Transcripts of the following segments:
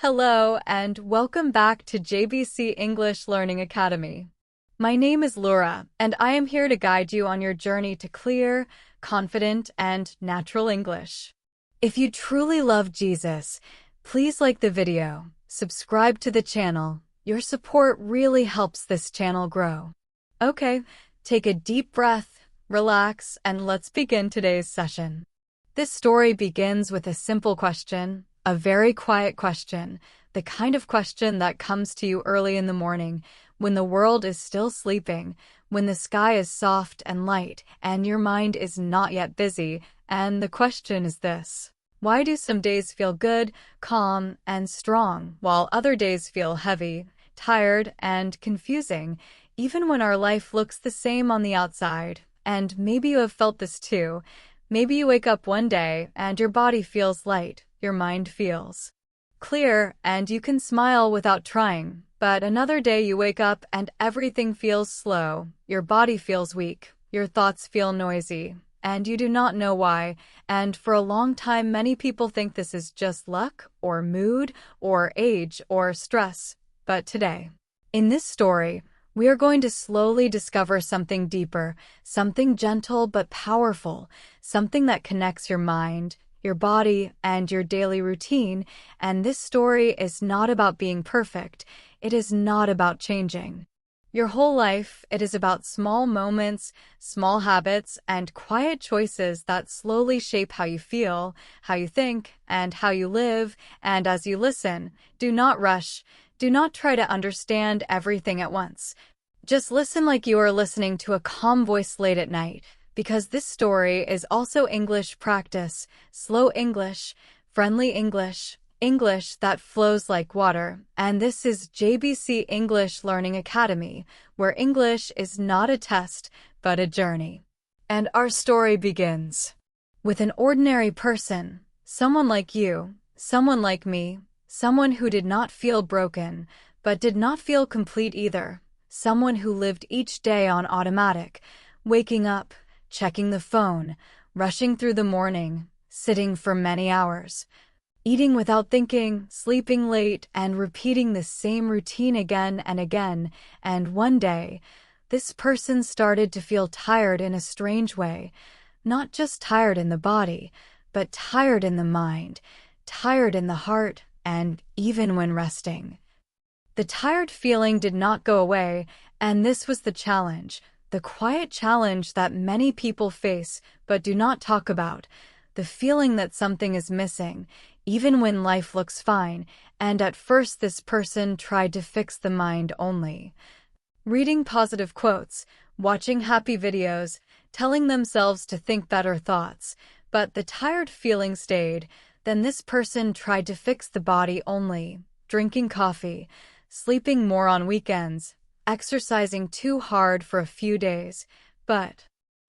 Hello, and welcome back to JBC English Learning Academy. My name is Laura, and I am here to guide you on your journey to clear, confident, and natural English. If you truly love Jesus, please like the video, subscribe to the channel. Your support really helps this channel grow. Okay, take a deep breath, relax, and let's begin today's session. This story begins with a simple question. A very quiet question, the kind of question that comes to you early in the morning, when the world is still sleeping, when the sky is soft and light, and your mind is not yet busy, and the question is this: why do some days feel good, calm, and strong, while other days feel heavy, tired, and confusing, even when our life looks the same on the outside? And maybe you have felt this too. Maybe you wake up one day and your body feels light. Your mind feels clear, and you can smile without trying. But another day you wake up and everything feels slow. Your body feels weak. Your thoughts feel noisy, and you do not know why. And for a long time, many people think this is just luck, or mood, or age, or stress. But today, in this story, we are going to slowly discover something deeper, something gentle but powerful, something that connects your mind, your body, and your daily routine. And this story is not about being perfect. It is not about changing your whole life. It is about small moments, small habits, and quiet choices that slowly shape how you feel, how you think, and how you live. And as you listen, do not rush. Do not try to understand everything at once. Just listen like you are listening to a calm voice late at night. Because this story is also English practice, slow English, friendly English, English that flows like water. And this is JBC English Learning Academy, where English is not a test, but a journey. And our story begins with an ordinary person, someone like you, someone like me, someone who did not feel broken, but did not feel complete either, someone who lived each day on automatic, waking up, checking the phone, rushing through the morning, sitting for many hours, eating without thinking, sleeping late, and repeating the same routine again and again. And one day, this person started to feel tired in a strange way, not just tired in the body, but tired in the mind, tired in the heart, and even when resting. The tired feeling did not go away, and this was the challenge. The quiet challenge that many people face but do not talk about, the feeling that something is missing, even when life looks fine. And at first this person tried to fix the mind only. Reading positive quotes, watching happy videos, telling themselves to think better thoughts, but the tired feeling stayed. Then this person tried to fix the body only, drinking coffee, sleeping more on weekends, exercising too hard for a few days, but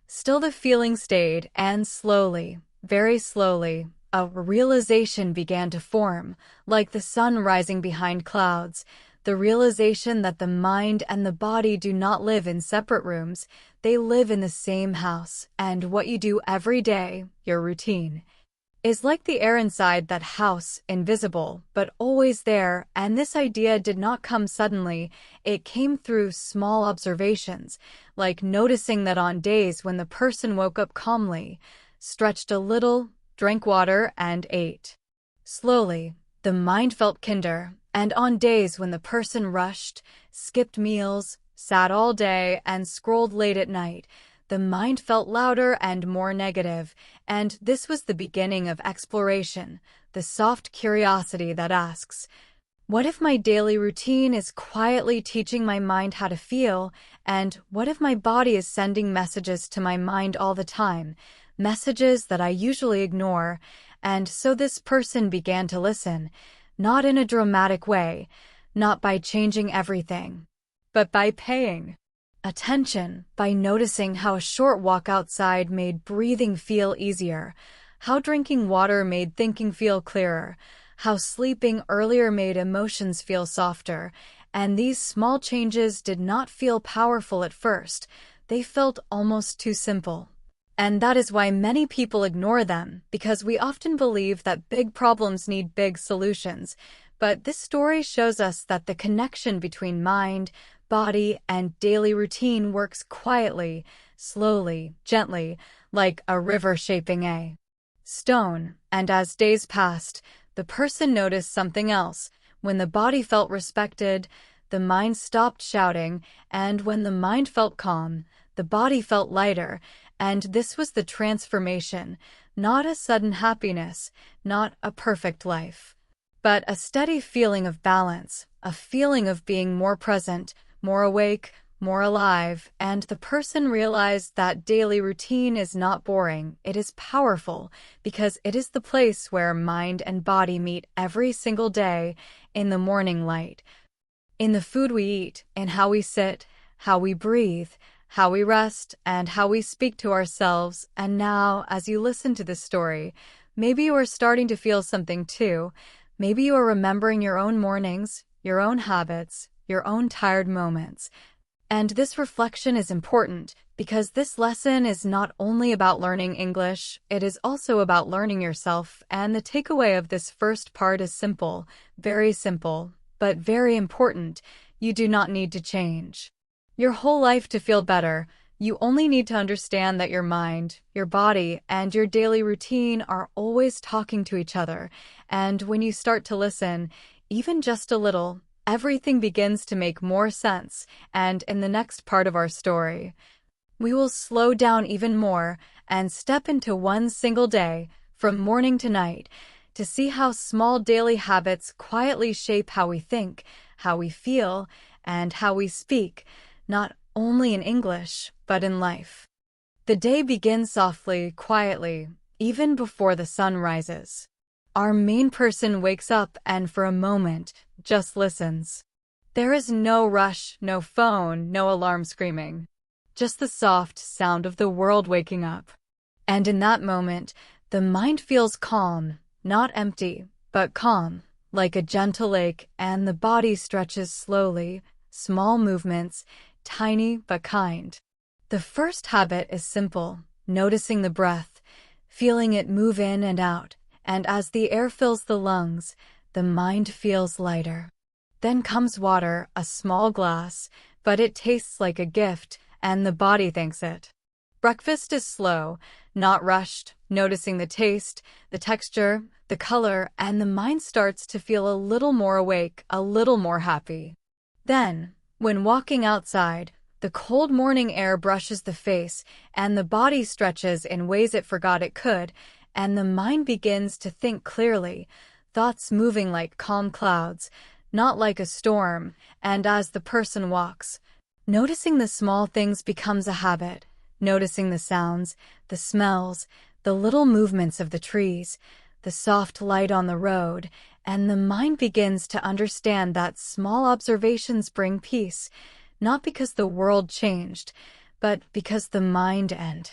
still the feeling stayed. And slowly, very slowly, a realization began to form, like the sun rising behind clouds, the realization that the mind and the body do not live in separate rooms, they live in the same house, and what you do every day, your routine, is like the air inside that house, invisible, but always there. And this idea did not come suddenly. It came through small observations, like noticing that on days when the person woke up calmly, stretched a little, drank water, and ate slowly, the mind felt kinder. And on days when the person rushed, skipped meals, sat all day, and scrolled late at night, the mind felt louder and more negative. And this was the beginning of exploration, the soft curiosity that asks, what if my daily routine is quietly teaching my mind how to feel? And what if my body is sending messages to my mind all the time, messages that I usually ignore? And so this person began to listen, not in a dramatic way, not by changing everything, but by paying attention, by noticing how a short walk outside made breathing feel easier, how drinking water made thinking feel clearer, how sleeping earlier made emotions feel softer. And these small changes did not feel powerful at first. They felt almost too simple. And that is why many people ignore them, because we often believe that big problems need big solutions. But this story shows us that the connection between mind, body, and daily routine works quietly, slowly, gently, like a river shaping a stone. And as days passed, the person noticed something else. When the body felt respected, the mind stopped shouting, and when the mind felt calm, the body felt lighter. And this was the transformation, not a sudden happiness, not a perfect life, but a steady feeling of balance, a feeling of being more present, more awake, more alive. And the person realized that daily routine is not boring, it is powerful, because it is the place where mind and body meet every single day in the morning light. In the food we eat, in how we sit, how we breathe, how we rest, and how we speak to ourselves. And now, as you listen to this story, maybe you are starting to feel something too. Maybe you are remembering your own mornings, your own habits, your own tired moments. And this reflection is important because this lesson is not only about learning English, it is also about learning yourself. And the takeaway of this first part is simple, very simple, but very important. You do not need to change your whole life to feel better. You only need to understand that your mind, your body, and your daily routine are always talking to each other. And when you start to listen, even just a little, everything begins to make more sense. And in the next part of our story, we will slow down even more and step into one single day, from morning to night, to see how small daily habits quietly shape how we think, how we feel, and how we speak, not only in English, but in life. The day begins softly, quietly, even before the sun rises. Our main person wakes up and for a moment, just listens. There is no rush, no phone, no alarm screaming. Just the soft sound of the world waking up. And in that moment, the mind feels calm, not empty, but calm, like a gentle lake, and the body stretches slowly, small movements, tiny but kind. The first habit is simple, noticing the breath, feeling it move in and out, and as the air fills the lungs, the mind feels lighter. Then comes water, a small glass, but it tastes like a gift, and the body thanks it. Breakfast is slow, not rushed, noticing the taste, the texture, the color, and the mind starts to feel a little more awake, a little more happy. Then, when walking outside, the cold morning air brushes the face, and the body stretches in ways it forgot it could, and the mind begins to think clearly, thoughts moving like calm clouds, not like a storm. And as the person walks, noticing the small things becomes a habit, noticing the sounds, the smells, the little movements of the trees, the soft light on the road, and the mind begins to understand that small observations bring peace, not because the world changed, but because the mind and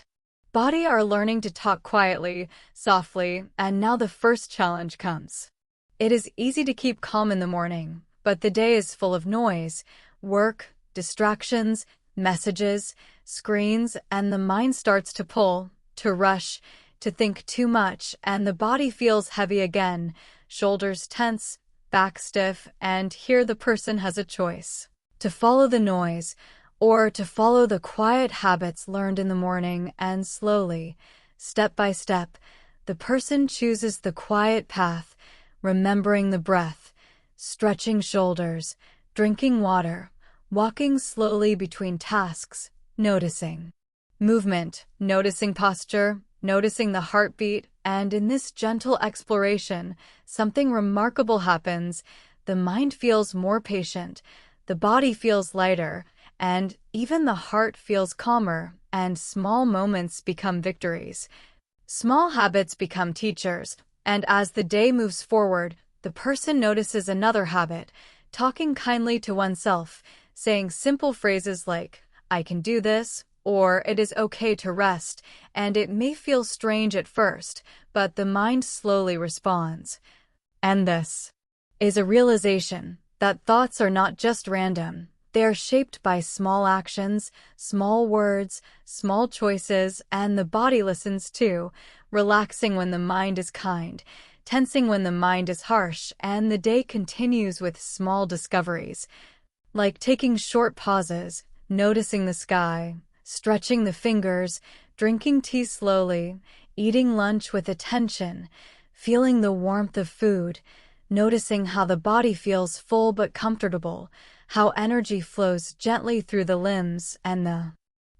body are learning to talk quietly, softly. And now the first challenge comes. It is easy to keep calm in the morning, but the day is full of noise, work, distractions, messages, screens, and the mind starts to pull, to rush, to think too much, and the body feels heavy again, shoulders tense, back stiff. And here the person has a choice: to follow the noise, or to follow the quiet habits learned in the morning. And slowly, step by step, the person chooses the quiet path, remembering the breath, stretching shoulders, drinking water, walking slowly between tasks, noticing movement, noticing posture, noticing the heartbeat. And in this gentle exploration, something remarkable happens. The mind feels more patient, the body feels lighter, and even the heart feels calmer, and small moments become victories. Small habits become teachers, and as the day moves forward, the person notices another habit: talking kindly to oneself, saying simple phrases like, "I can do this," or "it is okay to rest." And it may feel strange at first, but the mind slowly responds. And this is a realization that thoughts are not just random. They are shaped by small actions, small words, small choices, and the body listens too, relaxing when the mind is kind, tensing when the mind is harsh, and the day continues with small discoveries, like taking short pauses, noticing the sky, stretching the fingers, drinking tea slowly, eating lunch with attention, feeling the warmth of food, noticing how the body feels full but comfortable, how energy flows gently through the limbs, and the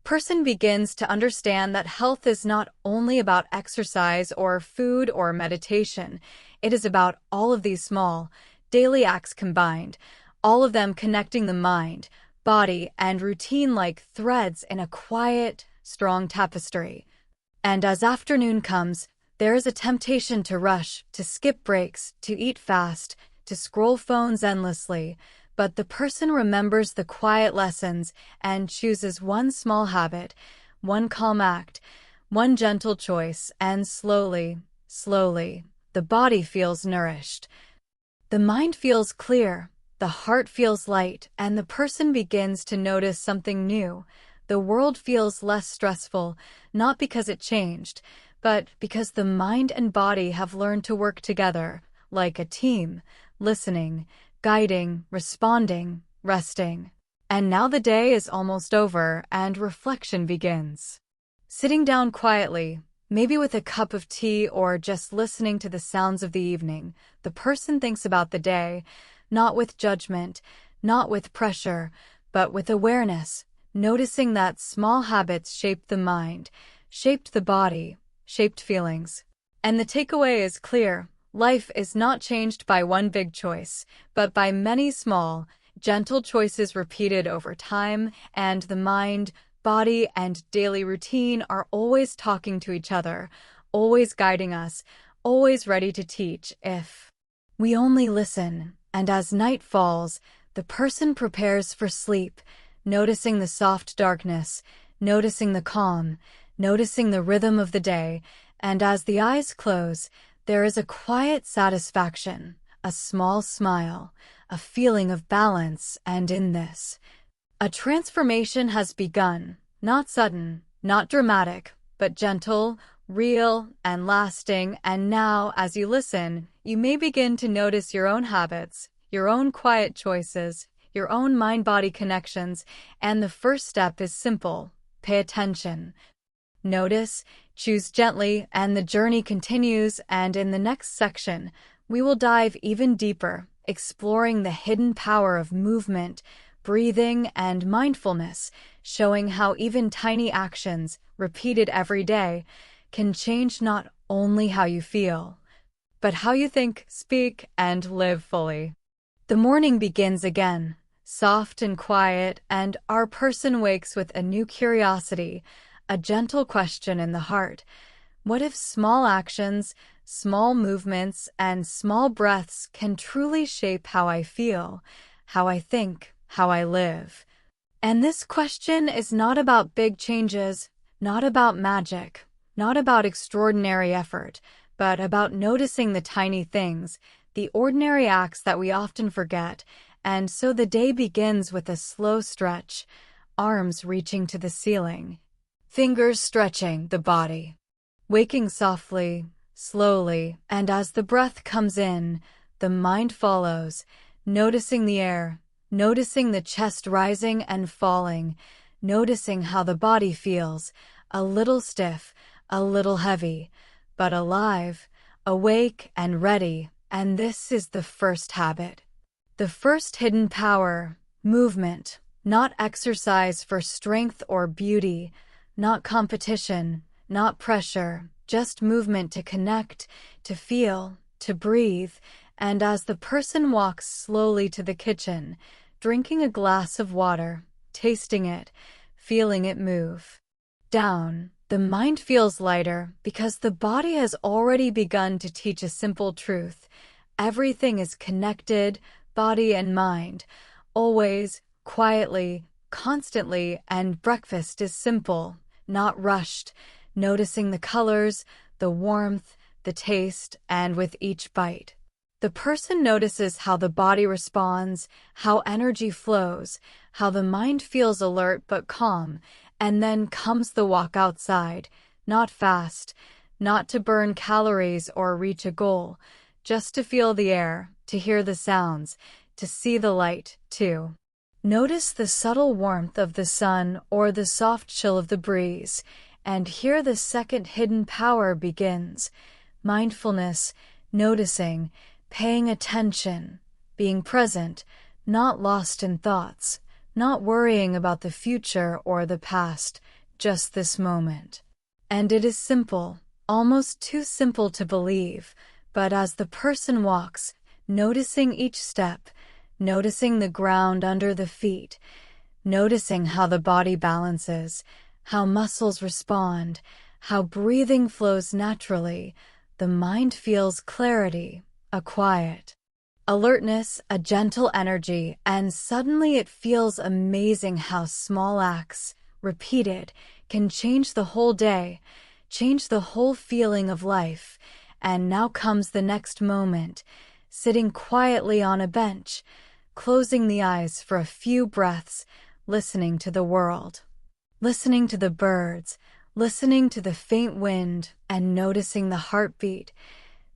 person begins to understand that health is not only about exercise or food or meditation. It is about all of these small, daily acts combined, all of them connecting the mind, body, and routine like threads in a quiet, strong tapestry. And as afternoon comes, there is a temptation to rush, to skip breaks, to eat fast, to scroll phones endlessly, but the person remembers the quiet lessons and chooses one small habit, one calm act, one gentle choice, and slowly, slowly, the body feels nourished. The mind feels clear, the heart feels light, and the person begins to notice something new. The world feels less stressful, not because it changed, but because the mind and body have learned to work together, like a team, listening, guiding, responding, resting. And now the day is almost over and reflection begins. Sitting down quietly, maybe with a cup of tea or just listening to the sounds of the evening, the person thinks about the day, not with judgment, not with pressure, but with awareness, noticing that small habits shaped the mind, shaped the body, shaped feelings. And the takeaway is clear. Life is not changed by one big choice, but by many small, gentle choices repeated over time, and the mind, body, and daily routine are always talking to each other, always guiding us, always ready to teach if we only listen. And as night falls, the person prepares for sleep, noticing the soft darkness, noticing the calm, noticing the rhythm of the day, and as the eyes close, there is a quiet satisfaction, a small smile, a feeling of balance, and in this, a transformation has begun, not sudden, not dramatic, but gentle, real, and lasting. And now, as you listen, you may begin to notice your own habits, your own quiet choices, your own mind-body connections, and the first step is simple: pay attention. Notice, choose gently, and the journey continues. And in the next section, we will dive even deeper, exploring the hidden power of movement, breathing, and mindfulness, showing how even tiny actions, repeated every day, can change not only how you feel, but how you think, speak, and live fully. The morning begins again, soft and quiet, and our person wakes with a new curiosity, a gentle question in the heart. What if small actions, small movements, and small breaths can truly shape how I feel, how I think, how I live? And this question is not about big changes, not about magic, not about extraordinary effort, but about noticing the tiny things, the ordinary acts that we often forget. And so the day begins with a slow stretch, arms reaching to the ceiling, fingers stretching the body, waking softly, slowly, and as the breath comes in, the mind follows, noticing the air, noticing the chest rising and falling, noticing how the body feels, a little stiff, a little heavy, but alive, awake, and ready. And this is the first habit. The first hidden power: movement, not exercise for strength or beauty, not competition, not pressure, just movement to connect, to feel, to breathe. And as the person walks slowly to the kitchen, drinking a glass of water, tasting it, feeling it move down, the mind feels lighter because the body has already begun to teach a simple truth. Everything is connected, body and mind, always, quietly, constantly, and breakfast is simple, not rushed, noticing the colors, the warmth, the taste, and with each bite, the person notices how the body responds, how energy flows, how the mind feels alert but calm, and then comes the walk outside, not fast, not to burn calories or reach a goal, just to feel the air, to hear the sounds, to see the light, too. Notice the subtle warmth of the sun or the soft chill of the breeze, and here the second hidden power begins. Mindfulness, noticing, paying attention, being present, not lost in thoughts, not worrying about the future or the past, just this moment. And it is simple, almost too simple to believe, but as the person walks, noticing each step, noticing the ground under the feet, noticing how the body balances, how muscles respond, how breathing flows naturally, the mind feels clarity, a quiet alertness, a gentle energy, and suddenly it feels amazing how small acts, repeated, can change the whole day, change the whole feeling of life. And now comes the next moment, sitting quietly on a bench, closing the eyes for a few breaths, listening to the world, listening to the birds, listening to the faint wind, and noticing the heartbeat,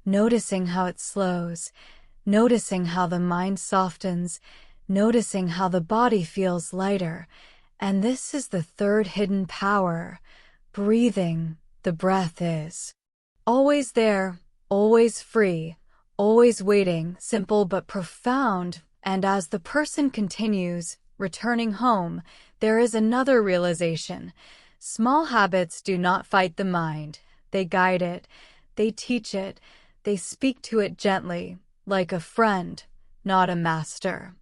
noticing how it slows, noticing how the mind softens, noticing how the body feels lighter. And this is the third hidden power, breathing. The breath is always there, always free, always waiting, simple but profound. And as the person continues, returning home, there is another realization. Small habits do not fight the mind. They guide it, they teach it, they speak to it gently, like a friend, not a master.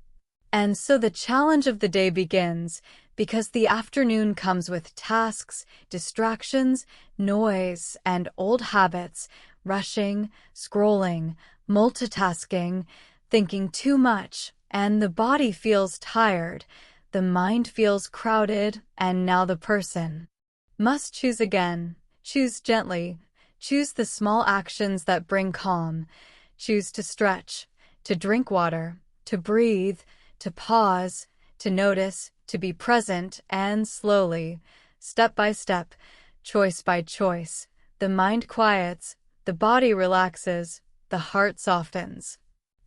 And so the challenge of the day begins, because the afternoon comes with tasks, distractions, noise, and old habits, rushing, scrolling, multitasking, thinking too much, and the body feels tired, the mind feels crowded, and now the person must choose again, choose gently, choose the small actions that bring calm, choose to stretch, to drink water, to breathe, to pause, to notice, to be present, and slowly, step by step, choice by choice, the mind quiets, the body relaxes, the heart softens.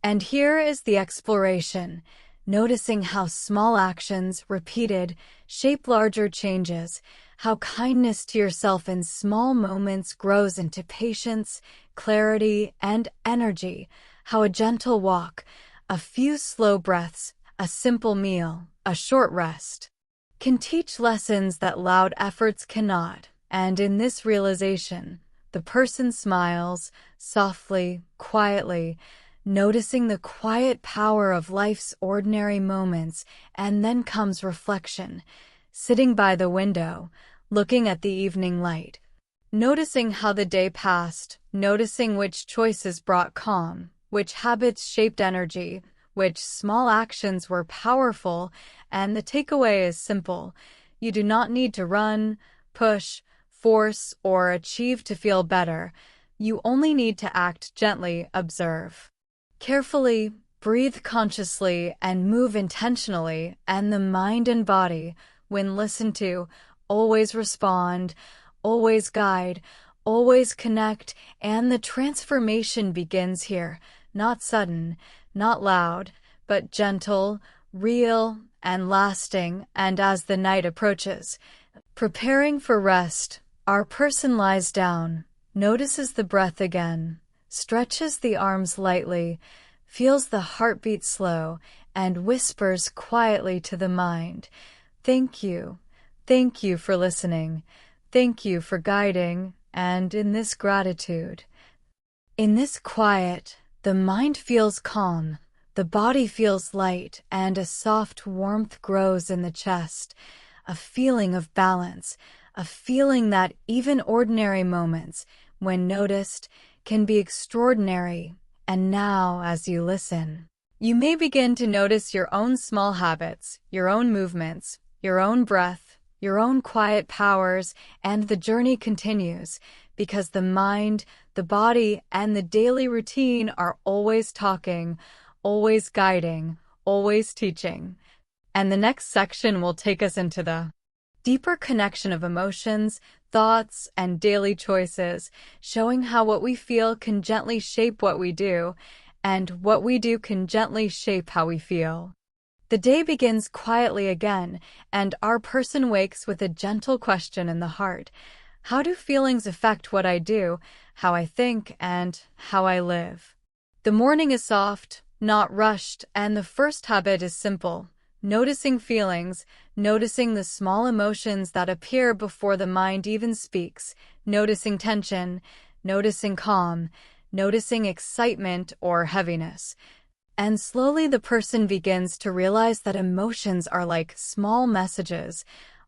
And here is the exploration, noticing how small actions, repeated, shape larger changes, how kindness to yourself in small moments grows into patience, clarity, and energy, how a gentle walk, a few slow breaths, a simple meal, a short rest, can teach lessons that loud efforts cannot. And in this realization, the person smiles, softly, quietly, noticing the quiet power of life's ordinary moments. And then comes reflection, sitting by the window, looking at the evening light, noticing how the day passed, noticing which choices brought calm, which habits shaped energy, which small actions were powerful. And the takeaway is simple. You do not need to run, push, force, or achieve to feel better. You only need to act gently, observe carefully, breathe consciously, and move intentionally. And the mind and body, when listened to, always respond, always guide, always connect. And the transformation begins here, not sudden, not loud, but gentle, real, and lasting. And as the night approaches, preparing for rest, our person lies down, notices the breath again, stretches the arms lightly, feels the heartbeat slow, and whispers quietly to the mind, "Thank you. Thank you for listening. Thank you for guiding." And in this gratitude, in this quiet, the mind feels calm, the body feels light, and a soft warmth grows in the chest, a feeling of balance, a feeling that even ordinary moments, when noticed, can be extraordinary. And now, as you listen, you may begin to notice your own small habits, your own movements, your own breath, your own quiet powers, and the journey continues, because the mind, the body, and the daily routine are always talking, always guiding, always teaching. And the next section will take us into the deeper connection of emotions, thoughts, and daily choices, showing how what we feel can gently shape what we do, and what we do can gently shape how we feel. The day begins quietly again, and our person wakes with a gentle question in the heart. How do feelings affect what I do, how I think, and how I live? The morning is soft, not rushed, and the first habit is simple. Noticing feelings, noticing the small emotions that appear before the mind even speaks, noticing tension, noticing calm, noticing excitement or heaviness. And slowly the person begins to realize that emotions are like small messages,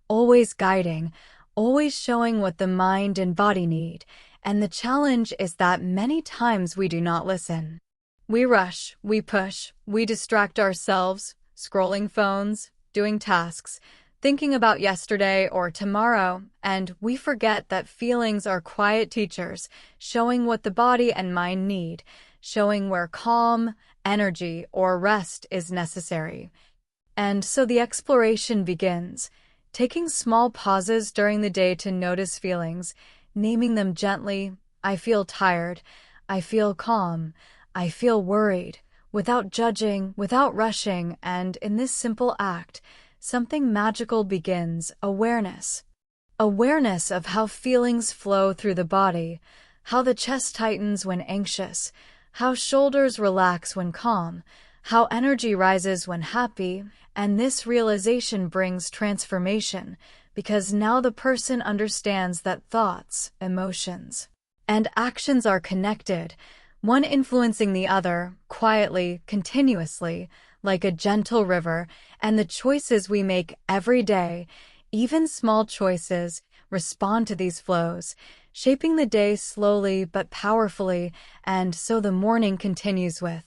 always guiding, always showing what the mind and body need. And the challenge is that many times we do not listen. We rush, we push, we distract ourselves, scrolling phones, doing tasks, thinking about yesterday or tomorrow, and we forget that feelings are quiet teachers, showing what the body and mind need, showing where calm, energy, or rest is necessary. And so the exploration begins, taking small pauses during the day to notice feelings, naming them gently. I feel tired, I feel calm, I feel worried, without judging, without rushing, and in this simple act, something magical begins, awareness. Awareness of how feelings flow through the body, how the chest tightens when anxious, how shoulders relax when calm, how energy rises when happy, and this realization brings transformation, because now the person understands that thoughts, emotions, and actions are connected, one influencing the other, quietly, continuously, like a gentle river, and the choices we make every day, even small choices, respond to these flows, shaping the day slowly but powerfully, and so the morning continues with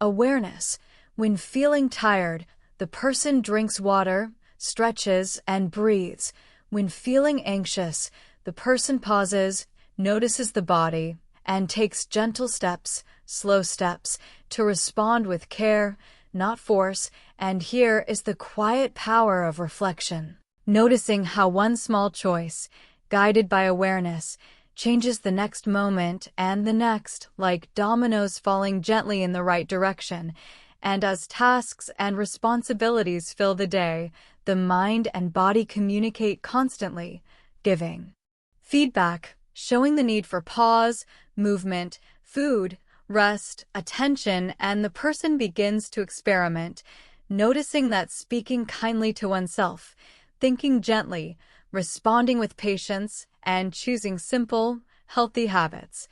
awareness. When feeling tired, the person drinks water, stretches, and breathes. When feeling anxious, the person pauses, notices the body, and takes gentle steps, slow steps, to respond with care, not force, and here is the quiet power of reflection. Noticing how one small choice, guided by awareness, changes the next moment and the next, like dominoes falling gently in the right direction, and as tasks and responsibilities fill the day, the mind and body communicate constantly, giving feedback, showing the need for pause, movement, food, rest, attention, and the person begins to experiment, noticing that speaking kindly to oneself, thinking gently, responding with patience, and choosing simple, healthy habits,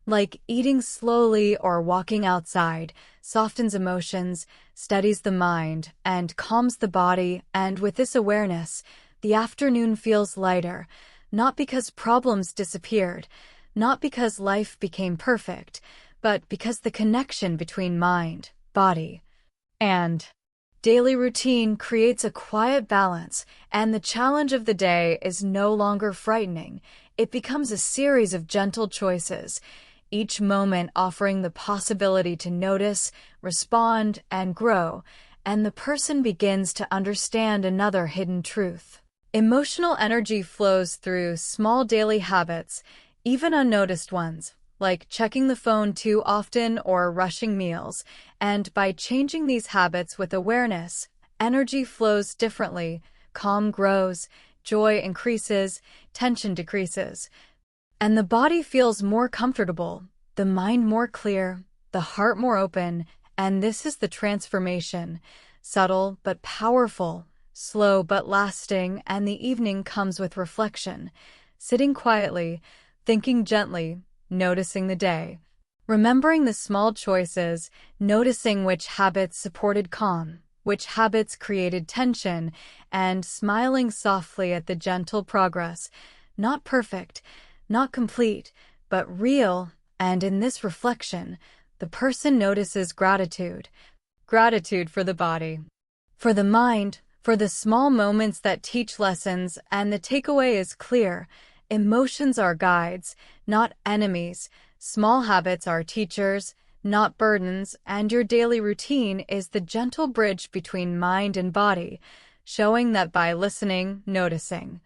like eating slowly or walking outside, softens emotions, steadies the mind, and calms the body, and with this awareness, the afternoon feels lighter, not because problems disappeared, not because life became perfect, but because the connection between mind, body, and daily routine creates a quiet balance, and the challenge of the day is no longer frightening. It becomes a series of gentle choices, each moment offering the possibility to notice, respond, and grow, and the person begins to understand another hidden truth. Emotional energy flows through small daily habits, even unnoticed ones, like checking the phone too often or rushing meals, and by changing these habits with awareness, energy flows differently, calm grows, joy increases, tension decreases, and the body feels more comfortable, the mind more clear, the heart more open, and this is the transformation, subtle but powerful, slow but lasting, and the evening comes with reflection, sitting quietly, thinking gently, noticing the day, remembering the small choices, noticing which habits supported calm, which habits created tension, and smiling softly at the gentle progress, not perfect, not complete, but real, and in this reflection, the person notices gratitude. Gratitude for the body, for the mind, for the small moments that teach lessons, and the takeaway is clear. Emotions are guides, not enemies. Small habits are teachers, not burdens, and your daily routine is the gentle bridge between mind and body, showing that by listening, noticing,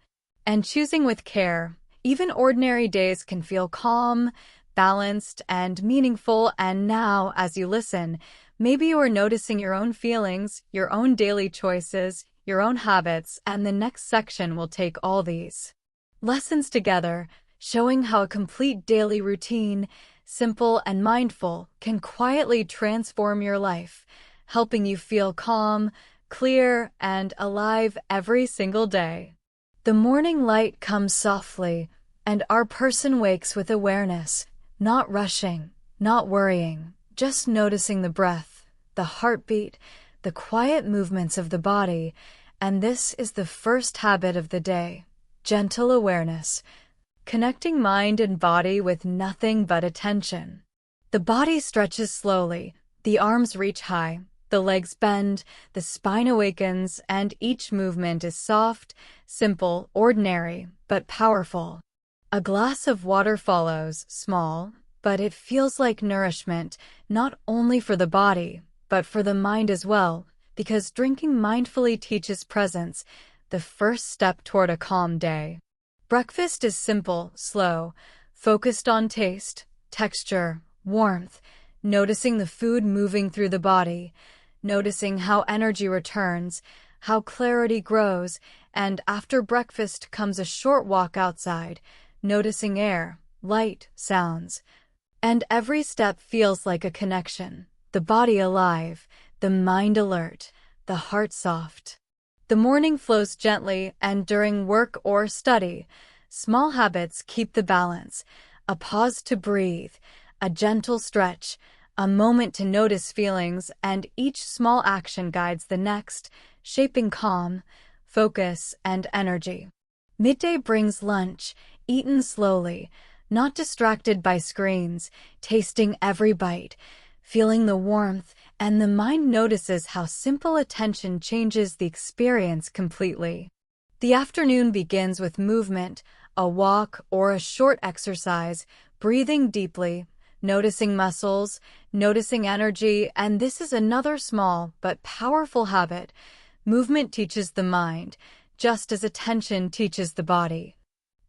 and choosing with care, Even ordinary days can feel calm, balanced, and meaningful. And now, as you listen, maybe you are noticing your own feelings, your own daily choices, your own habits, and the next section will take all these lessons together, showing how a complete daily routine, simple and mindful, can quietly transform your life, helping you feel calm, clear, and alive every single day. The morning light comes softly, and our person wakes with awareness, not rushing, not worrying, just noticing the breath, the heartbeat, the quiet movements of the body, and this is the first habit of the day, gentle awareness, connecting mind and body with nothing but attention. The body stretches slowly, the arms reach high, the legs bend, the spine awakens, and each movement is soft, simple, ordinary, but powerful. A glass of water follows, small, but it feels like nourishment, not only for the body, but for the mind as well, because drinking mindfully teaches presence, the first step toward a calm day. Breakfast is simple, slow, focused on taste, texture, warmth, noticing the food moving through the body, noticing how energy returns, how clarity grows, and after breakfast comes a short walk outside, noticing air, light, sounds. And every step feels like a connection, the body alive, the mind alert, the heart soft. The morning flows gently, and during work or study, small habits keep the balance, a pause to breathe, a gentle stretch, a moment to notice feelings, and each small action guides the next, shaping calm, focus, and energy. Midday brings lunch, eaten slowly, not distracted by screens, tasting every bite, feeling the warmth, and the mind notices how simple attention changes the experience completely. The afternoon begins with movement, a walk or a short exercise, breathing deeply, noticing muscles, noticing energy, and this is another small but powerful habit. Movement teaches the mind, just as attention teaches the body.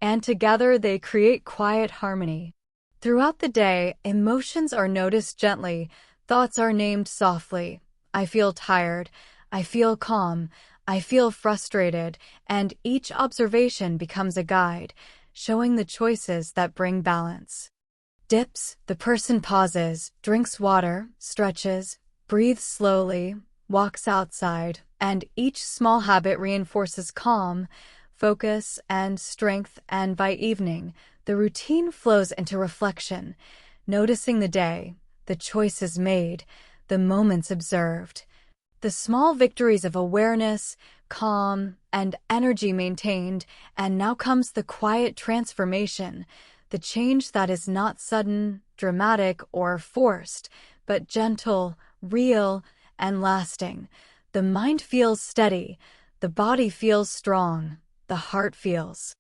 And together they create quiet harmony. Throughout the day, emotions are noticed gently, thoughts are named softly. I feel tired, I feel calm, I feel frustrated, and each observation becomes a guide, showing the choices that bring balance. Dips, the person pauses, drinks water, stretches, breathes slowly, walks outside, and each small habit reinforces calm, focus, and strength, and by evening, the routine flows into reflection, noticing the day, the choices made, the moments observed, the small victories of awareness, calm, and energy maintained, and now comes the quiet transformation, the change that is not sudden, dramatic, or forced, but gentle, real, and lasting. The mind feels steady, the body feels strong, the heart feels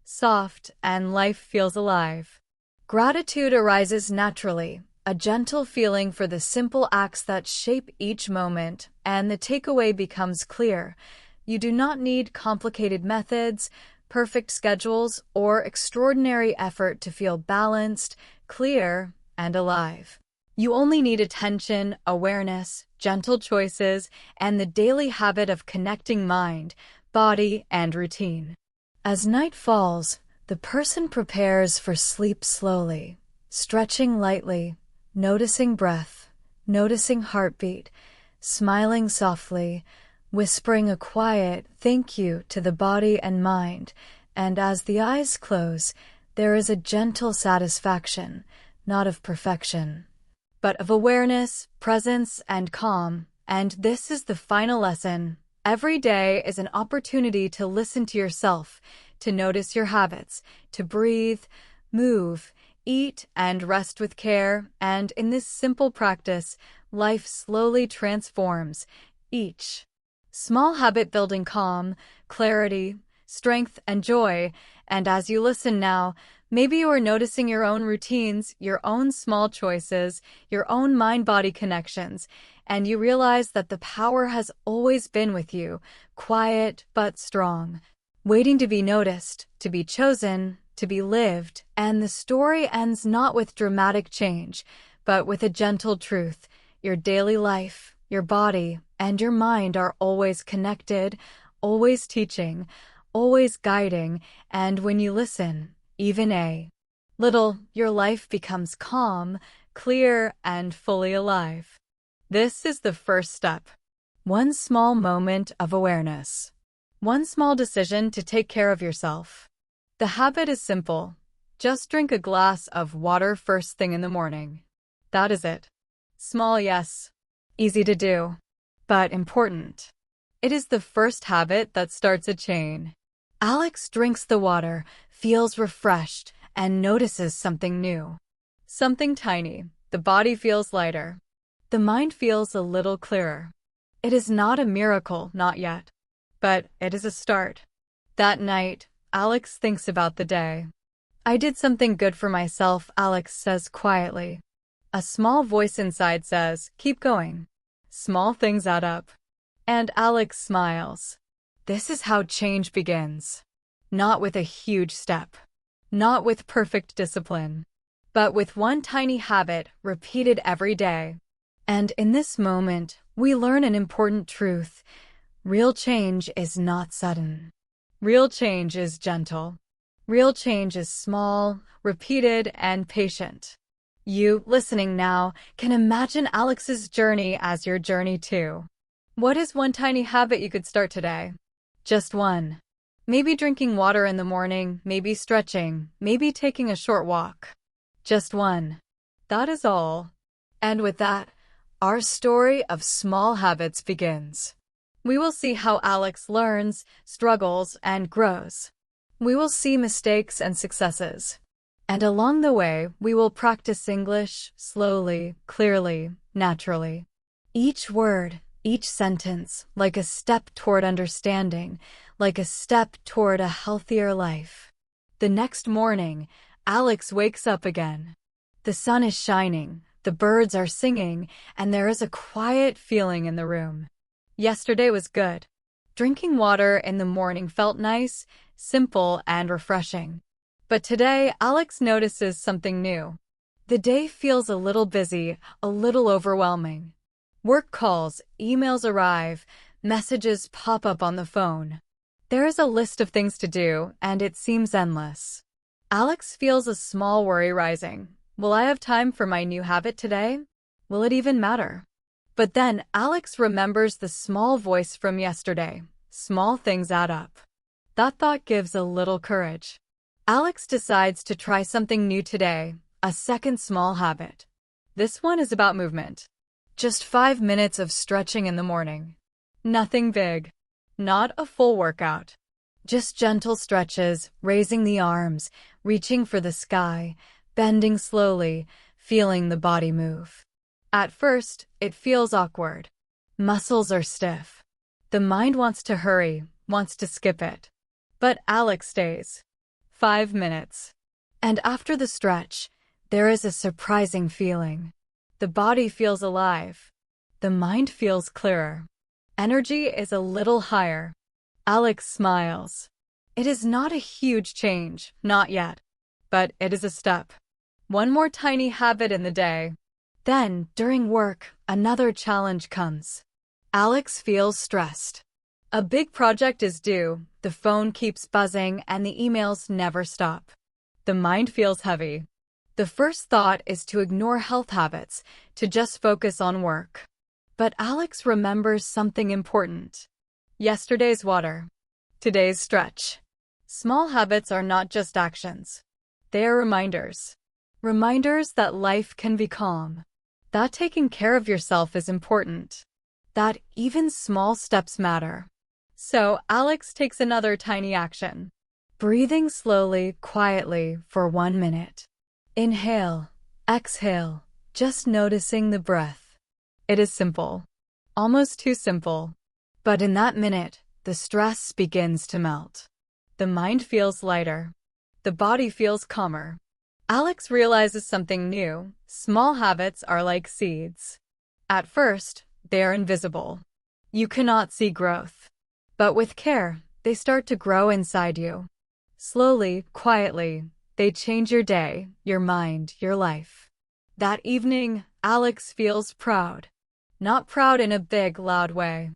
soft, and life feels alive. Gratitude arises naturally, a gentle feeling for the simple acts that shape each moment, and the takeaway becomes clear. You do not need complicated methods, perfect schedules, or extraordinary effort to feel balanced, clear, and alive. You only need attention, awareness, gentle choices, and the daily habit of connecting mind, body, and routine. As night falls, the person prepares for sleep slowly, stretching lightly, noticing breath, noticing heartbeat, smiling softly, whispering a quiet thank you to the body and mind, and as the eyes close, there is a gentle satisfaction, not of perfection, but of awareness, presence, and calm. And this is the final lesson. Every day is an opportunity to listen to yourself, to notice your habits, to breathe, move, eat, and rest with care. And in this simple practice, life slowly transforms. Each small habit building calm, clarity, strength, and joy. And as you listen now, maybe you are noticing your own routines, your own small choices, your own mind-body connections, and you realize that the power has always been with you, quiet but strong, waiting to be noticed, to be chosen, to be lived, and the story ends not with dramatic change, but with a gentle truth. Your daily life, your body, and your mind are always connected, always teaching, always guiding, and when you listen, even a little, your life becomes calm, clear, and fully alive. This is the first step. One small moment of awareness. One small decision to take care of yourself. The habit is simple. Just drink a glass of water first thing in the morning. That is it. Small, yes. Easy to do. But important. It is the first habit that starts a chain. Alex drinks the water, feels refreshed, and notices something new. Something tiny. The body feels lighter. The mind feels a little clearer. It is not a miracle, not yet. But it is a start. That night, Alex thinks about the day. I did something good for myself, Alex says quietly. A small voice inside says, keep going. Small things add up. And Alex smiles. This is how change begins. Not with a huge step. Not with perfect discipline. But with one tiny habit repeated every day. And in this moment, we learn an important truth. Real change is not sudden. Real change is gentle. Real change is small, repeated, and patient. You, listening now, can imagine Alex's journey as your journey too. What is one tiny habit you could start today? Just one. Maybe drinking water in the morning, maybe stretching, maybe taking a short walk. Just one. That is all. And with that, our story of small habits begins. We will see how Alex learns, struggles, and grows. We will see mistakes and successes. And along the way, we will practice English slowly, clearly, naturally. Each word, each sentence, like a step toward understanding, like a step toward a healthier life. The next morning, Alex wakes up again. The sun is shining, the birds are singing, and there is a quiet feeling in the room. Yesterday was good. Drinking water in the morning felt nice, simple, and refreshing. But today, Alex notices something new. The day feels a little busy, a little overwhelming. Work calls, emails arrive, messages pop up on the phone. There is a list of things to do, and it seems endless. Alex feels a small worry rising. Will I have time for my new habit today? Will it even matter? But then Alex remembers the small voice from yesterday. Small things add up. That thought gives a little courage. Alex decides to try something new today, a second small habit. This one is about movement. Just 5 minutes of stretching in the morning. Nothing big. Not a full workout. Just gentle stretches, raising the arms, reaching for the sky, bending slowly, feeling the body move. At first, it feels awkward. Muscles are stiff. The mind wants to hurry, wants to skip it. But Alex stays. 5 minutes. And after the stretch, there is a surprising feeling. The body feels alive. The mind feels clearer. Energy is a little higher. Alex smiles. It is not a huge change, not yet. But it is a step. One more tiny habit in the day. Then, during work, another challenge comes. Alex feels stressed. A big project is due, the phone keeps buzzing, and the emails never stop. The mind feels heavy. The first thought is to ignore health habits, to just focus on work. But Alex remembers something important. Yesterday's water. Today's stretch. Small habits are not just actions. They are reminders. Reminders that life can be calm. That taking care of yourself is important. That even small steps matter. So Alex takes another tiny action. Breathing slowly, quietly for 1 minute. Inhale, exhale, just noticing the breath. It is simple. Almost too simple. But in that minute, the stress begins to melt. The mind feels lighter. The body feels calmer. Alex realizes something new. Small habits are like seeds. At first, they are invisible. You cannot see growth. But with care, they start to grow inside you. Slowly, quietly, they change your day, your mind, your life. That evening, Alex feels proud. Not proud in a big, loud way.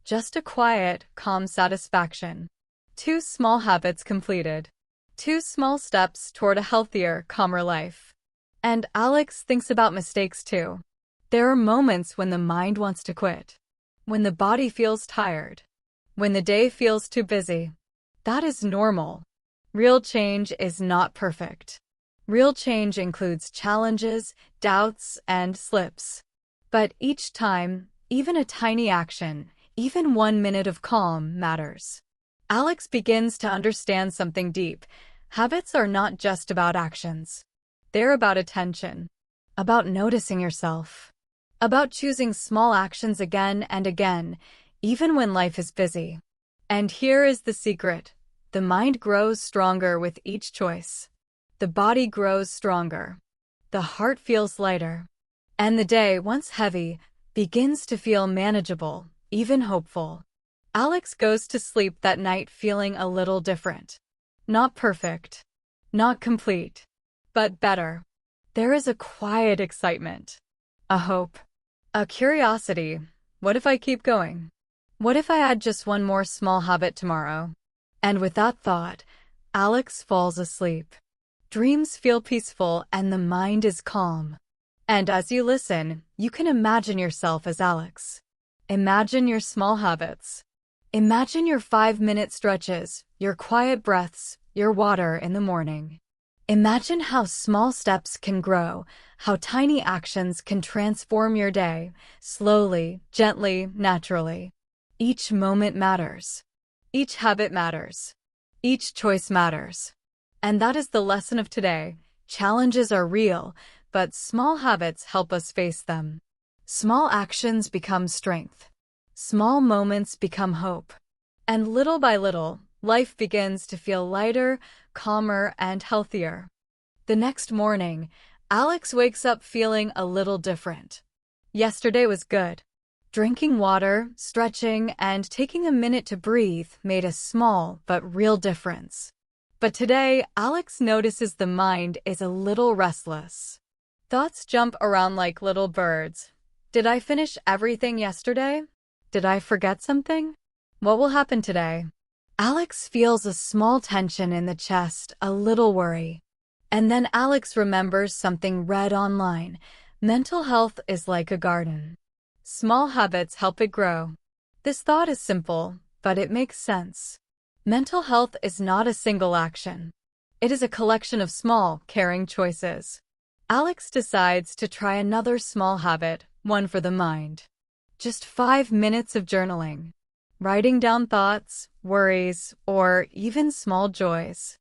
Just a quiet, calm satisfaction. 2 small habits completed. 2 small steps toward a healthier, calmer life. And Alex thinks about mistakes too. There are moments when the mind wants to quit. When the body feels tired. When the day feels too busy. That is normal. Real change is not perfect. Real change includes challenges, doubts, and slips. But each time, even a tiny action, even 1 minute of calm matters. Alex begins to understand something deep. Habits are not just about actions. They're about attention. About noticing yourself. About choosing small actions again and again, even when life is busy. And here is the secret. The mind grows stronger with each choice. The body grows stronger. The heart feels lighter. And the day, once heavy, begins to feel manageable, even hopeful. Alex goes to sleep that night feeling a little different. Not perfect. Not complete. But better. There is a quiet excitement. A hope. A curiosity. What if I keep going? What if I add just 1 more small habit tomorrow? And with that thought, Alex falls asleep. Dreams feel peaceful and the mind is calm. And as you listen, you can imagine yourself as Alex. Imagine your small habits. Imagine your 5-minute stretches, your quiet breaths, your water in the morning. Imagine how small steps can grow, how tiny actions can transform your day, slowly, gently, naturally. Each moment matters. Each habit matters. Each choice matters. And that is the lesson of today. Challenges are real, but small habits help us face them. Small actions become strength. Small moments become hope. And little by little, life begins to feel lighter, calmer, and healthier. The next morning, Alex wakes up feeling a little different. Yesterday was good. Drinking water, stretching, and taking a minute to breathe made a small but real difference. But today, Alex notices the mind is a little restless. Thoughts jump around like little birds. Did I finish everything yesterday? Did I forget something? What will happen today? Alex feels a small tension in the chest, a little worry. And then Alex remembers something read online. Mental health is like a garden. Small habits help it grow. This thought is simple, but it makes sense. Mental health is not a single action. It is a collection of small, caring choices. Alex decides to try another small habit, one for the mind. Just 5 minutes of journaling. Writing down thoughts, worries, or even small joys.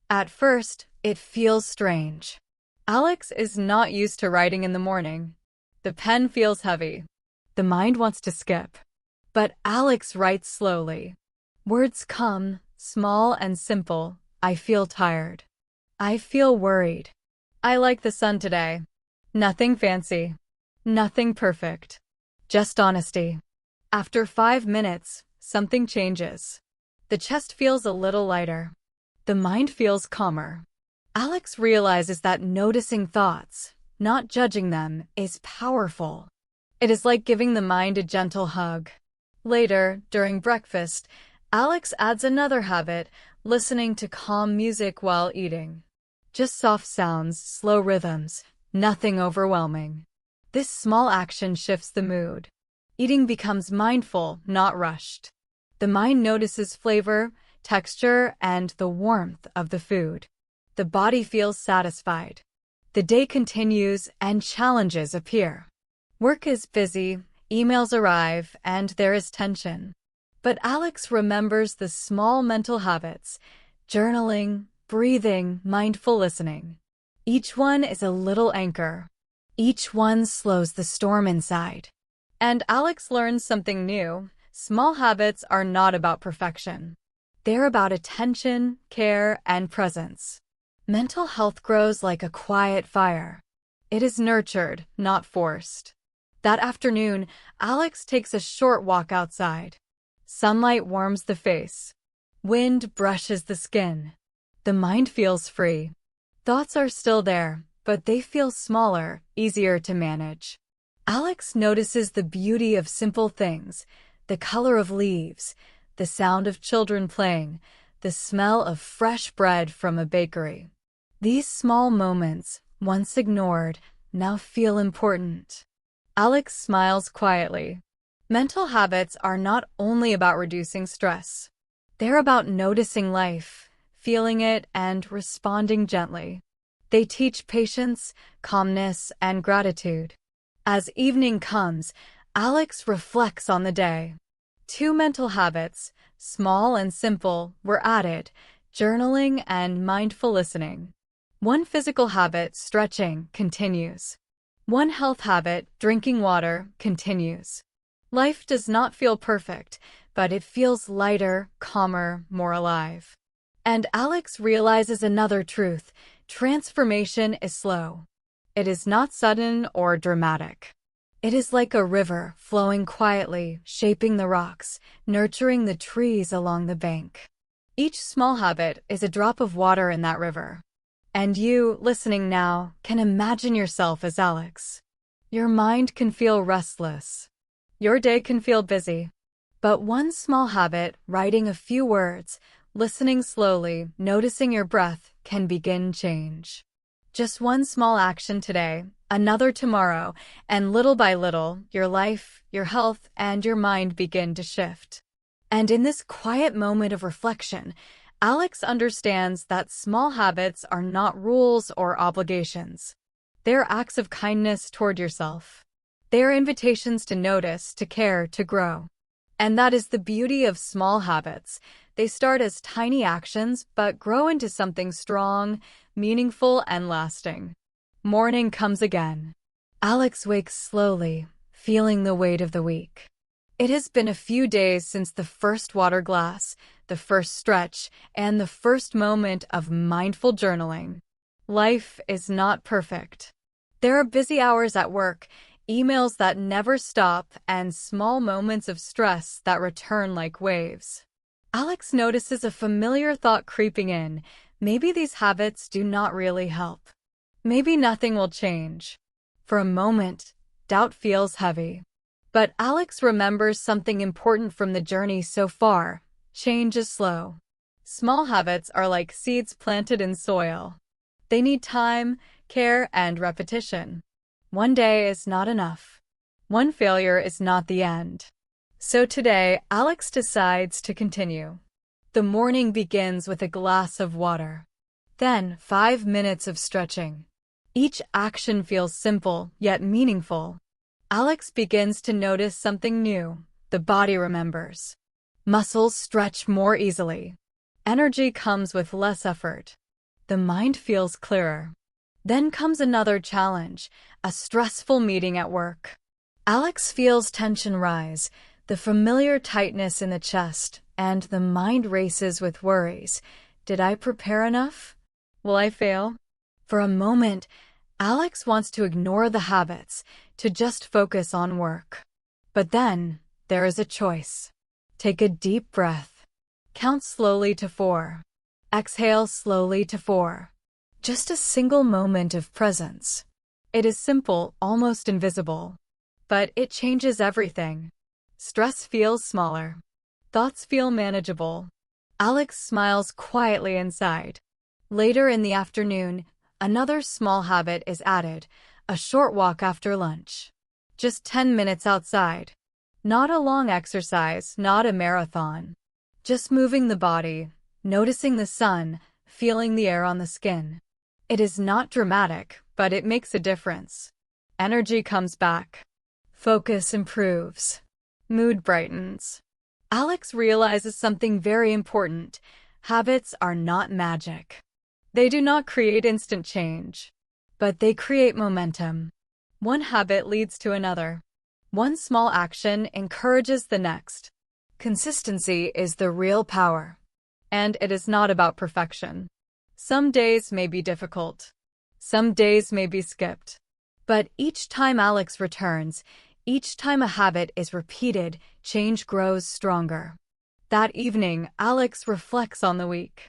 At first, it feels strange. Alex is not used to writing in the morning. The pen feels heavy. The mind wants to skip. But Alex writes slowly. Words come, small and simple. I feel tired. I feel worried. I like the sun today. Nothing fancy. Nothing perfect. Just honesty. After 5 minutes, something changes. The chest feels a little lighter. The mind feels calmer. Alex realizes that noticing thoughts, not judging them, is powerful. It is like giving the mind a gentle hug. Later, during breakfast, Alex adds another habit, listening to calm music while eating. Just soft sounds, slow rhythms, nothing overwhelming. This small action shifts the mood. Eating becomes mindful, not rushed. The mind notices flavor, texture, and the warmth of the food. The body feels satisfied. The day continues and challenges appear. Work is busy, emails arrive, and there is tension. But Alex remembers the small mental habits: journaling, breathing, mindful listening. Each one is a little anchor. Each one slows the storm inside. And Alex learns something new. Small habits are not about perfection. They're about attention, care, and presence. Mental health grows like a quiet fire. It is nurtured, not forced. That afternoon, Alex takes a short walk outside. Sunlight warms the face. Wind brushes the skin. The The mind feels free. Thoughts are still there, but they feel smaller, easier to manage. Alex notices the beauty of simple things, the color of leaves, the sound of children playing, the smell of fresh bread from a bakery. These small moments, once ignored, now feel important. Alex smiles quietly. Mental habits are not only about reducing stress. They're about noticing life, feeling it, and responding gently. They teach patience, calmness, and gratitude. As evening comes, Alex reflects on the day. 2 mental habits, small and simple, were added: journaling and mindful listening. 1 physical habit, stretching, continues. 1 health habit, drinking water, continues. Life does not feel perfect, but it feels lighter, calmer, more alive. And Alex realizes another truth: transformation is slow. It is not sudden or dramatic. It is like a river flowing quietly, shaping the rocks, nurturing the trees along the bank. Each small habit is a drop of water in that river. And you, listening now, can imagine yourself as Alex. Your mind can feel restless. Your day can feel busy. But 1 small habit, writing a few words, listening slowly, noticing your breath, can begin change. Just 1 small action today, another tomorrow, and little by little, your life, your health, and your mind begin to shift. And in this quiet moment of reflection, Alex understands that small habits are not rules or obligations. They're acts of kindness toward yourself. They're invitations to notice, to care, to grow. And that is the beauty of small habits. They start as tiny actions, but grow into something strong, meaningful, and lasting. Morning comes again. Alex wakes slowly, feeling the weight of the week. It has been a few days since the first water glass, the first stretch, and the first moment of mindful journaling. Life is not perfect. There are busy hours at work, emails that never stop, and small moments of stress that return like waves. Alex notices a familiar thought creeping in. Maybe these habits do not really help. Maybe nothing will change. For a moment, doubt feels heavy. But Alex remembers something important from the journey so far. Change is slow. Small habits are like seeds planted in soil. They need time, care, and repetition. 1 day is not enough. 1 failure is not the end. So today, Alex decides to continue. The morning begins with a glass of water. Then 5 minutes of stretching. Each action feels simple, yet meaningful. Alex begins to notice something new. The body remembers. Muscles stretch more easily. Energy comes with less effort. The mind feels clearer. Then comes another challenge, a stressful meeting at work. Alex feels tension rise, the familiar tightness in the chest, and the mind races with worries. Did I prepare enough? Will I fail? For a moment, Alex wants to ignore the habits, to just focus on work. But then, there is a choice. Take a deep breath. Count slowly to 4. Exhale slowly to 4. Just a single moment of presence. It is simple, almost invisible. But it changes everything. Stress feels smaller. Thoughts feel manageable. Alex smiles quietly inside. Later in the afternoon, another small habit is added, a short walk after lunch. Just 10 minutes outside. Not a long exercise, not a marathon. Just moving the body, noticing the sun, feeling the air on the skin. It is not dramatic, but it makes a difference. Energy comes back. Focus improves. Mood brightens. Alex realizes something very important. Habits are not magic. They do not create instant change, but they create momentum. 1 habit leads to another. 1 small action encourages the next. Consistency is the real power. And it is not about perfection. Some days may be difficult. Some days may be skipped. But each time Alex returns, each time a habit is repeated, change grows stronger. That evening, Alex reflects on the week.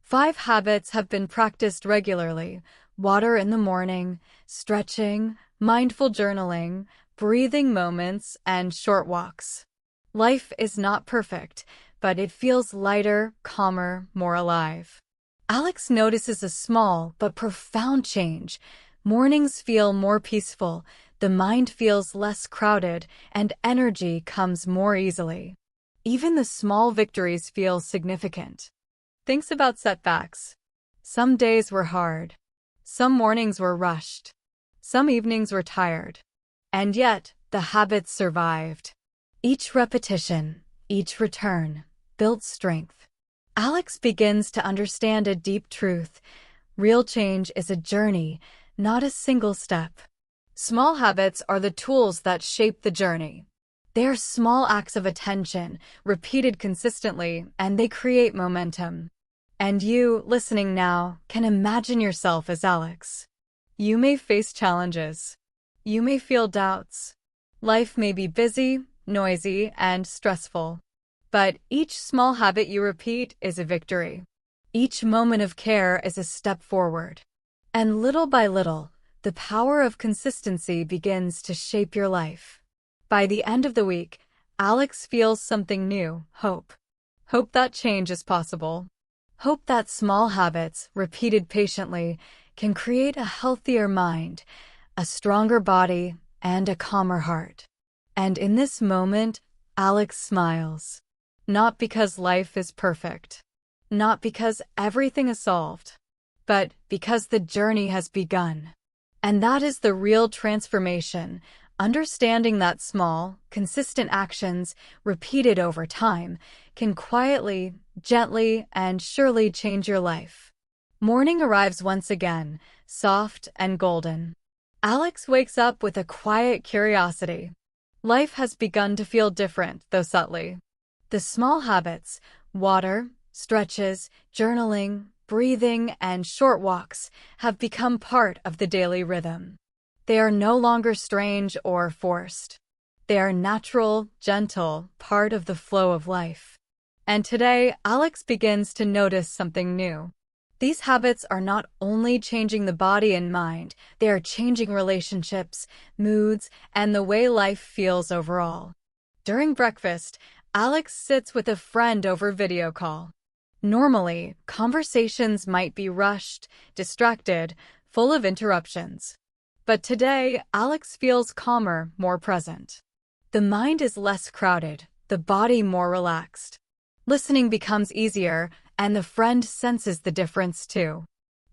5 habits have been practiced regularly: water in the morning, stretching, mindful journaling, breathing moments, and short walks. Life is not perfect, but it feels lighter, calmer, more alive. Alex notices a small but profound change. Mornings feel more peaceful, the mind feels less crowded, and energy comes more easily. Even the small victories feel significant. Thinks about setbacks. Some days were hard. Some mornings were rushed. Some evenings were tired. And yet, the habits survived. Each repetition, each return, built strength. Alex begins to understand a deep truth. Real change is a journey, not a single step. Small habits are the tools that shape the journey. They are small acts of attention, repeated consistently, and they create momentum. And you, listening now, can imagine yourself as Alex. You may face challenges. You may feel doubts. Life may be busy, noisy, and stressful. But each small habit you repeat is a victory. Each moment of care is a step forward. And little by little, the power of consistency begins to shape your life. By the end of the week, Alex feels something new: hope. Hope that change is possible. Hope that small habits, repeated patiently, can create a healthier mind, a stronger body, and a calmer heart. And in this moment, Alex smiles. Not because life is perfect, not because everything is solved, but because the journey has begun. And that is the real transformation, understanding that small, consistent actions, repeated over time, can quietly, gently, and surely change your life. Morning arrives once again, soft and golden. Alex wakes up with a quiet curiosity. Life has begun to feel different, though subtly. The small habits, water, stretches, journaling, breathing, and short walks, have become part of the daily rhythm. They are no longer strange or forced. They are natural, gentle, part of the flow of life. And today, Alex begins to notice something new. These habits are not only changing the body and mind, they are changing relationships, moods, and the way life feels overall. During breakfast, Alex sits with a friend over video call. Normally, conversations might be rushed, distracted, full of interruptions. But today, Alex feels calmer, more present. The mind is less crowded, the body more relaxed. Listening becomes easier, and the friend senses the difference too.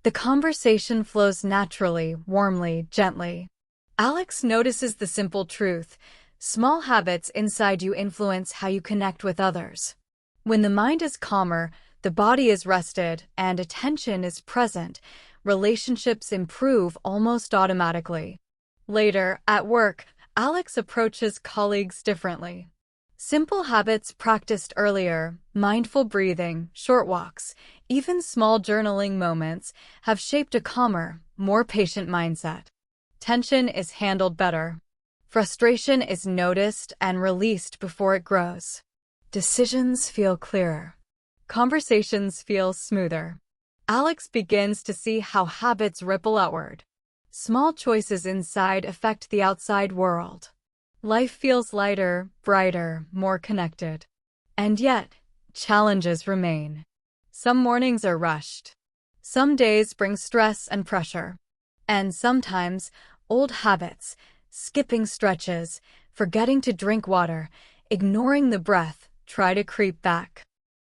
The conversation flows naturally, warmly, gently. Alex notices the simple truth: small habits inside you influence how you connect with others. When the mind is calmer, the body is rested, and attention is present, relationships improve almost automatically. Later, at work, Alex approaches colleagues differently. Simple habits practiced earlier, mindful breathing, short walks, even small journaling moments, have shaped a calmer, more patient mindset. Tension is handled better. Frustration is noticed and released before it grows. Decisions feel clearer. Conversations feel smoother. Alex begins to see how habits ripple outward. Small choices inside affect the outside world. Life feels lighter, brighter, more connected. And yet, challenges remain. Some mornings are rushed. Some days bring stress and pressure. And sometimes, old habits, skipping stretches, forgetting to drink water, ignoring the breath, try to creep back.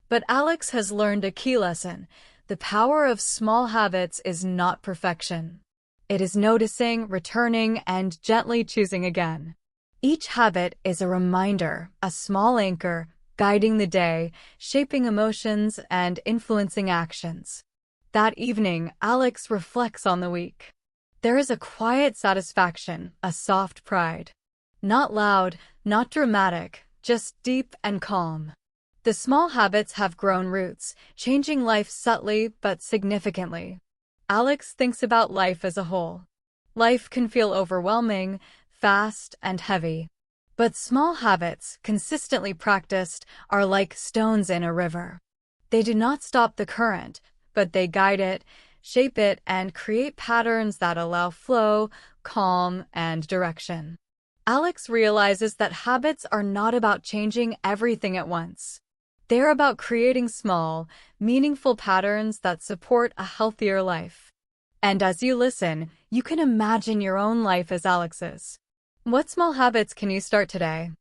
But Alex has learned a key lesson: the power of small habits is not perfection. It is noticing, returning, and gently choosing again. Each habit is a reminder, a small anchor, guiding the day, shaping emotions, and influencing actions. That evening, Alex reflects on the week. There is a quiet satisfaction, a soft pride. Not loud, not dramatic, just deep and calm. The small habits have grown roots, changing life subtly but significantly. Alex thinks about life as a whole. Life can feel overwhelming, fast, and heavy. But small habits, consistently practiced, are like stones in a river. They do not stop the current, but they guide it, shape it, and create patterns that allow flow, calm, and direction. Alex realizes that habits are not about changing everything at once. They're about creating small, meaningful patterns that support a healthier life. And as you listen, you can imagine your own life as Alex's. What small habits can you start today?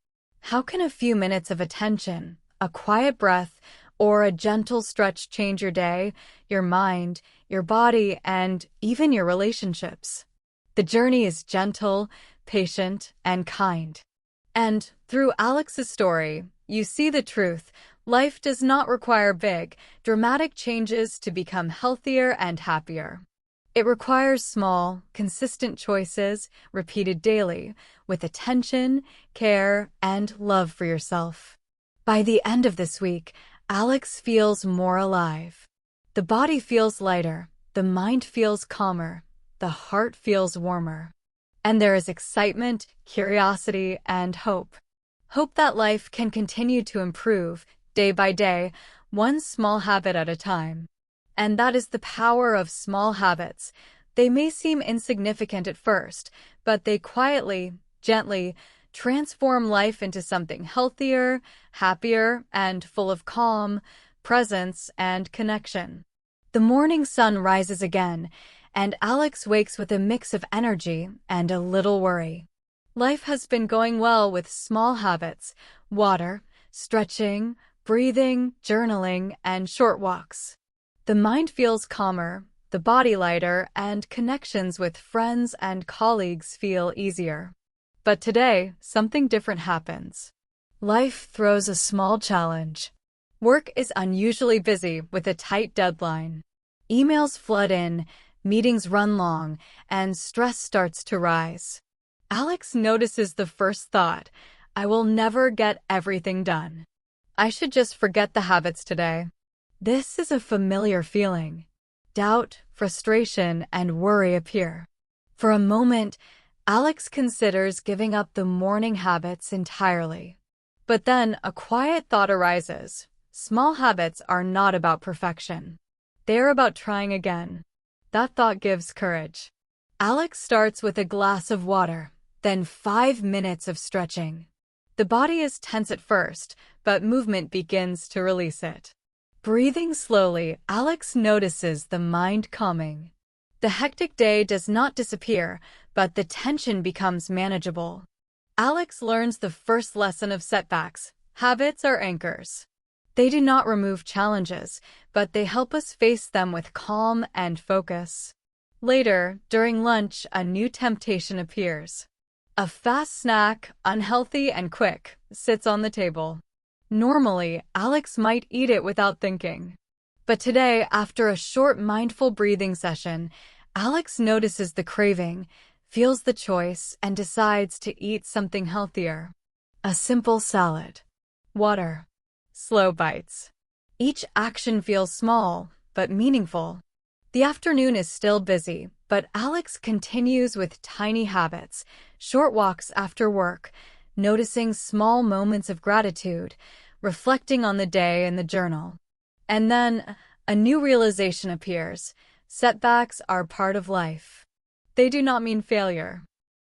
How can a few minutes of attention, a quiet breath, or a gentle stretch change your day, your mind, your body, and even your relationships? The journey is gentle, patient, and kind. And through Alex's story, you see the truth. Life does not require big, dramatic changes to become healthier and happier. It requires small, consistent choices, repeated daily, with attention, care, and love for yourself. By the end of this week, Alex feels more alive. The body feels lighter, the mind feels calmer, the heart feels warmer. And there is excitement, curiosity, and hope. Hope that life can continue to improve, day by day, one small habit at a time. And that is the power of small habits. They may seem insignificant at first, but they quietly, gently, transform life into something healthier, happier, and full of calm, presence, and connection. The morning sun rises again, and Alex wakes with a mix of energy and a little worry. Life has been going well with small habits: water, stretching, breathing, journaling, and short walks. The mind feels calmer, the body lighter, and connections with friends and colleagues feel easier. But today, something different happens. Life throws a small challenge. Work is unusually busy with a tight deadline. Emails flood in, meetings run long, and stress starts to rise. Alex notices the first thought: I will never get everything done. I should just forget the habits today. This is a familiar feeling. Doubt, frustration, and worry appear. For a moment, Alex considers giving up the morning habits entirely. But then a quiet thought arises. Small habits are not about perfection. They're about trying again. That thought gives courage. Alex starts with a glass of water, then 5 minutes of stretching. The body is tense at first, but movement begins to release it. Breathing slowly, Alex notices the mind calming. The hectic day does not disappear, but the tension becomes manageable. Alex learns the first lesson of setbacks: habits are anchors. They do not remove challenges, but they help us face them with calm and focus. Later, during lunch, a new temptation appears. A fast snack, unhealthy and quick, sits on the table. Normally, Alex might eat it without thinking. But today, after a short mindful breathing session, Alex notices the craving, feels the choice, and decides to eat something healthier. A simple salad. Water. Slow bites. Each action feels small, but meaningful. The afternoon is still busy, but Alex continues with tiny habits: short walks after work, noticing small moments of gratitude, reflecting on the day in the journal. And then a new realization appears: setbacks are part of life. They do not mean failure.